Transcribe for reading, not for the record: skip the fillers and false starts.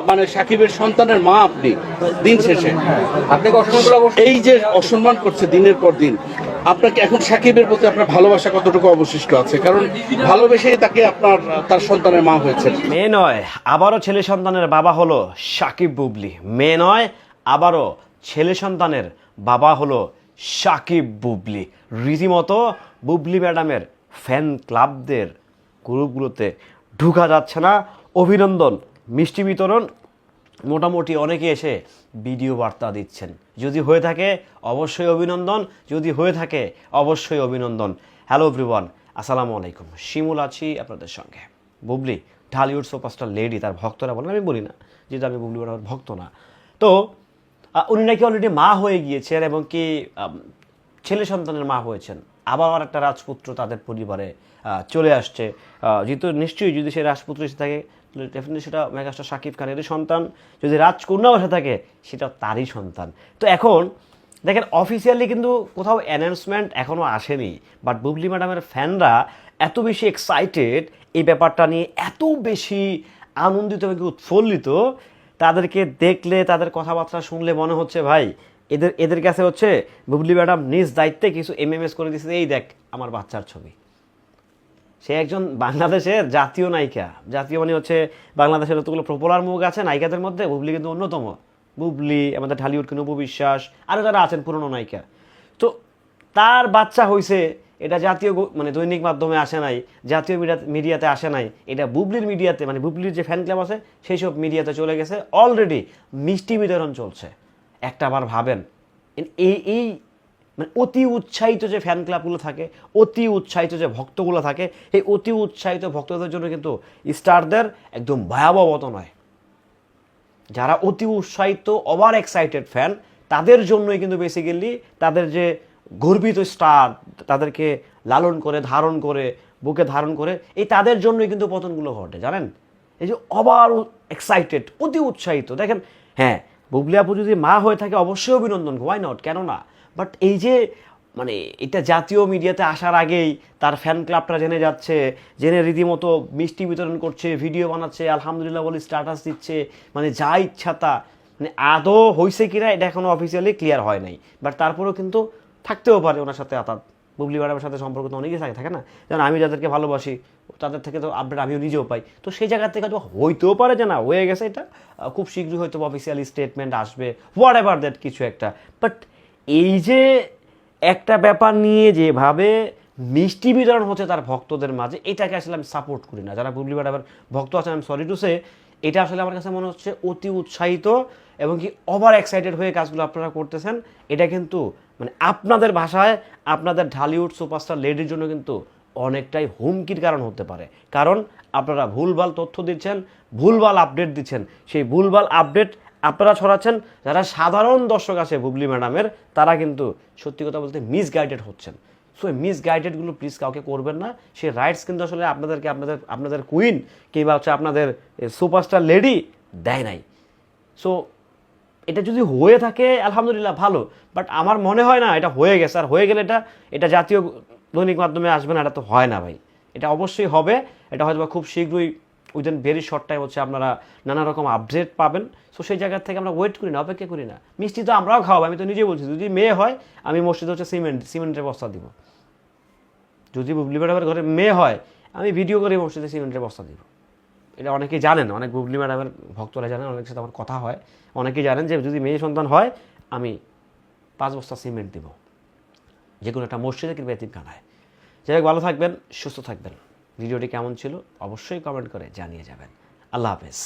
মানে সাকিবের সন্তানের মা আপনি, দিন শেষে আপনাকে অসম্মানগুলো এই যে অসম্মান করছে দিনের পর দিন, আপনাকে এখন সাকিবের প্রতি আপনার ভালোবাসা কতটুকু অবশিষ্ট আছে? কারণ ভালোবেসেই তাকে আপনার তার সন্তানের মা হয়েছে। মেয়ে নয় আবারও ছেলে সন্তানের বাবা হলো সাকিব বুবলি। মেয়ে নয় আবারও ছেলে সন্তানের বাবা হলো সাকিব বুবলি। রীতিমতো বুবলি ম্যাডামের ফ্যান ক্লাবদের গ্রুপগুলোতে ঢুকা যাচ্ছে না। অভিনন্দন, মিষ্টি বিতরণ, মোটামুটি অনেকে এসে ভিডিও বার্তা দিচ্ছেন। যদি হয়ে থাকে অবশ্যই অভিনন্দন, যদি হয়ে থাকে অবশ্যই অভিনন্দন। হ্যালো এভরিওয়ান, আসসালামু আলাইকুম। শিমুল আছি আপনাদের সঙ্গে। বুবলি ঢালিউড সুপারস্টার লেডি, তার ভক্তরা বলেন, আমি বলি না, যেহেতু আমি বুবলি ম্যাডামের ভক্ত না। তো উনি নাকি অলরেডি মা হয়ে গিয়েছেন এবং কি ছেলে সন্তানের মা হয়েছেন। আবার একটা রাজপুত্র তাদের পরিবারে চলে আসছে। যেহেতু নিশ্চয়ই যদি সে রাজপুত্র এসে থাকে ডেফিনেটলি সেটা মেগাস্টার শাকিব খানেরই সন্তান। যদি রাজকন্যাও এসে থাকে সেটা তারই সন্তান। তো এখন দেখেন অফিসিয়ালি কিন্তু কোথাও অ্যানাউন্সমেন্ট এখনও আসেনি, বাট বুবলি ম্যাডামের ফ্যানরা এত বেশি এক্সাইটেড এই ব্যাপারটা নিয়ে, এত বেশি আনন্দিত এবং উৎফুল্লিত, তাদেরকে দেখলে তাদের কথাবার্তা শুনলে মনে হচ্ছে ভাই এদের কাছে হচ্ছে বুবলি ম্যাডাম নিজ দায়িত্বে কিছু এমএমএস করে দিচ্ছে, এই দেখ আমার বাচ্চার ছবি। সে একজন বাংলাদেশের জাতীয় নায়িকা। জাতীয় মানে হচ্ছে বাংলাদেশের যতগুলো পপুলার মুখ আছে নায়িকাদের মধ্যে বুবলি কিন্তু অন্যতম। বুবলি, আমাদের ঢালিউড কিন্তু অপু বিশ্বাস, আরও যারা আছেন পুরনো নায়িকা। তো তার বাচ্চা হয়েছে, এটা জাতীয় মানে দৈনিক মাধ্যমে আসে নাই, জাতীয় মিডিয়াতে আসে নাই, এটা বুবলির মিডিয়াতে মানে বুবলির যে ফ্যান ক্লাব আছে সেই সব মিডিয়াতে চলে গেছে। অলরেডি মিষ্টি বিতরণ চলছে। একটা আবার ভাবেন এই মানে অতি উৎসাহিত যে ফ্যান ক্লাবগুলো থাকে, অতি উৎসাহিত যে ভক্তগুলো থাকে, এই অতি উৎসাহিত ভক্তদের জন্য কিন্তু স্টারদের একদম ভয়াবহ পতন হয়। যারা অতি উৎসাহিত ওভার এক্সাইটেড ফ্যান, তাদের জন্যই কিন্তু বেসিক্যালি তাদের যে গর্বিত স্টার, তাদেরকে লালন করে ধারণ করে বুকে ধারণ করে, এই তাদের জন্যই কিন্তু পতনগুলো ঘটে জানেন। এই যে ওভার এক্সাইটেড, অতি উৎসাহিত। দেখেন হ্যাঁ, বুবলি আপু যদি মা হয়ে থাকে অবশ্যই অভিনন্দন, ওয়াই নট, কেন না। বাট এই যে মানে এটা জাতীয় মিডিয়াতে আসার আগেই তার ফ্যান ক্লাবটা জেনে যাচ্ছে, জেনে রীতিমতো মিষ্টি বিতরণ করছে, ভিডিও বানাচ্ছে, আলহামদুলিল্লাহ বলে স্ট্যাটাস দিচ্ছে, মানে যা ইচ্ছা তা। মানে আদৌ হয়েছে কিনা এটা এখনও অফিসিয়ালি ক্লিয়ার হয় নাই, বাট তারপরেও কিন্তু থাকতেও পারে ওনার সাথে বুবলি ম্যাডামের সাথে সম্পর্ক তো অনেকেই থাকে না, যেমন আমি যাদেরকে ভালোবাসি তাদের থেকে তো আপডেট আমিও নিজেও পাই। তো সেই জায়গা থেকে হয়তো হইতেও পারে যে না হয়ে গেছে, এটা খুব শীঘ্রই হয়তো অফিসিয়ালি স্টেটমেন্ট আসবে, হোয়াট এভার দ্যাট কিছু একটা। বাট এই যে একটা ব্যাপার নিয়ে যেভাবে মিষ্টি বিতরণ হচ্ছে তার ভক্তদের মাঝে, এটাকে আসলে আমি সাপোর্ট করি না। যারা বুবলি ম্যাডামের ভক্ত আছেন, আমি সরি টু সে, এটা আসলে আমার কাছে মনে হচ্ছে অতি উৎসাহিত এবং কি ওভার এক্সাইটেড হয়ে কাজগুলো আপনারা করতেছেন। এটা কিন্তু মানে আপনাদের ভাষায় আপনাদের ঢালিউড সুপারস্টার লেডির জন্য কিন্তু অনেকটাই হুমকির কারণ হতে পারে। কারণ আপনারা ভুলভাল তথ্য দিচ্ছেন, ভুলভাল আপডেট দিচ্ছেন। সেই ভুলভাল আপডেট আপনারা ছড়াচ্ছেন, যারা সাধারণ দর্শক আছে বুবলি ম্যাডামের, তারা কিন্তু সত্যি কথা বলতে মিসগাইডেড হচ্ছেন। সো এই মিসগাইডেডগুলো প্লিজ কাউকে করবেন না। সে রাইটস কিন্তু আসলে আপনাদেরকে আপনাদের কুইন কিংবা হচ্ছে আপনাদের সুপারস্টার লেডি দেয় নাই। সো এটা যদি হয়ে থাকে আলহামদুলিল্লাহ ভালো, বাট আমার মনে হয় না এটা হয়ে গেছে। আর হয়ে গেলে এটা জাতীয় দৈনিক মাধ্যমে আসবে না, এটা তো হয় না ভাই। এটা অবশ্যই হবে, এটা হয়তো খুব শীঘ্রই উইদিন ভেরি শর্ট টাইম হচ্ছে আপনারা নানা রকম আপডেট পাবেন। সো সেই জায়গা থেকে আমরা ওয়েট করি না, অপেক্ষা করি না। মিষ্টি তো আমরাও খাওয়াবো, আমি তো নিজে বলছি, যদি মেয়ে হয় আমি মসজিদে হচ্ছে সিমেন্টের বস্তা দিব। যদি বুবলি ম্যাডামের ঘরে মেয়ে হয় আমি ভিডিও করে মসজিদে সিমেন্টের বস্তা দিব। এটা অনেকেই জানেন, অনেক বুবলি ম্যাডামের ভক্তরা জানেন, অনেকের সাথে আমার কথা হয়, অনেকেই জানেন যে যদি মেয়ে সন্তান হয় আমি 5 বস্তা সিমেন্ট দিব যে কোনো একটা মসজিদে কিংবা এতিমখানায়। যাই হোক, ভালো থাকবেন, সুস্থ থাকবেন। ভিডিওটি কেমন ছিল অবশ্যই কমেন্ট করে জানিয়ে যাবেন। আল্লাহ হাফেজ।